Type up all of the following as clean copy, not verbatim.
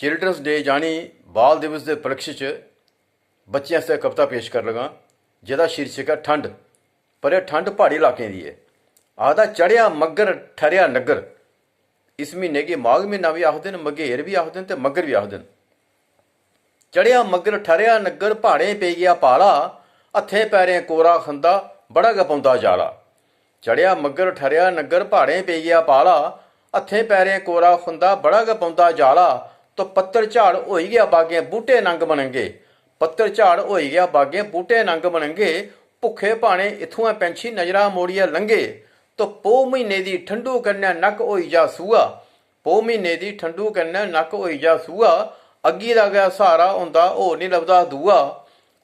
Children's day यानी बाल दिवस के उपलक्ष्य च बच्चों आस्ते कविता पेश कर लगा जिहदा शीर्षक है ठंड। पर यह ठंड पहाड़ी इलाके की है। आखदा चढ़िया मगर ठहरिया नगर। इस महीने की माघ महीना भी आखदे न, मघेर भी आखदे न ते मगर भी आखदे न। चढ़िया मगर ठहरिया नगर, पहाड़े पे गया पाला, हत्थें पैरें कोरा खंदा बड़ा गै पौंदा जाला। चढ़िया मगर ठहरिया नगर, पहाड़े पे गया पाला, हत्थें पैरें कोरा खंदा बड़ा गै पौंदा जाला। तो पत्तर झाड़ होई गया बागे बूटे नंग बनंगे, पत्तर झाड़ होई गया बागे बूटे नंग बनंगे। भुखे भाने इथुआं पैंछी नजरा मोड़िया लंघे। तो पो महीने दी ठंडू कन्नै नक होई जा सूआ, पो महीने दी ठंडू कन्नै नक होई जा सूआ। अग्गी दा गै सहारा हुंदा होर नहीं लभदा दूआ।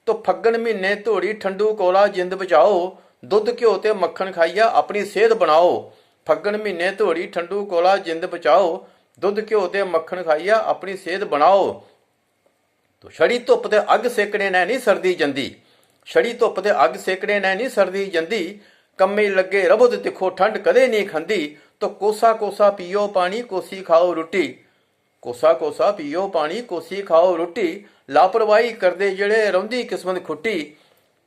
तो फग्गन महीने धोड़ी ठंडू कोला जिंद बचाओ, दुध घ्यो ते मक्खन खाइया अपनी सेहत बनाओ। फग्गन महीने धोड़ी ठंडू कोला जिंद बचाओ, दुध घ्यो ते मक्खन खाइया अपनी सेहत बनाओ। तो छड़ी धुप ते अग सेकने ने नहीं सरदी जंदी, छड़ी धुप ते अग सेकने ने नहीं सरदी जंदी। कम्मे लगे रवो ते तिखो ठंड कदे नहीं खंदी। तो कोसा कोसा पियो पानी कोसी खाओ रुट्टी, कोसा कोसा पियो पानी कोसी खाओ रुट्टी। लापरवाही करदे जेड़े रौंदी किस्मत खुट्टी।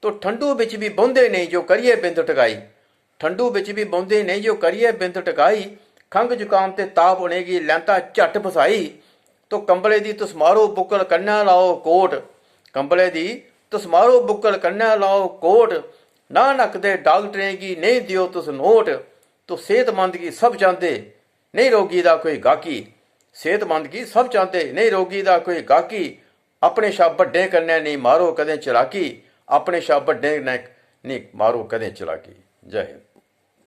तो ठंडू बिच भी बौंदे नहीं जो करिए बिंद टकाई, ठंडू बिच भी बौंदे नहीं जो करिए बिंद टकाई। खंघ जुकाम ते ताप होने की लैंता झट फसाई। तो कंबले दी तसमारो बुक्कल कन्नै लाओ कोट, कंबले दी तसमारो बुक्कल कन्नै लाओ कोट। ना नक दे डॉक्टरें की नहीं दियो तुस नोट। तो सेहतमंद की सब चाहते नहीं रोगी दा कोई गाकी, सेहतमंद की सब चाहते नहीं रोगी दा कोई गाकी। अपने शा बड्डे कन्नै नहीं मारो कदें चलाकी, अपने शा बड्डे ने नहीं मारो कदें चलाकी। जय हिंद।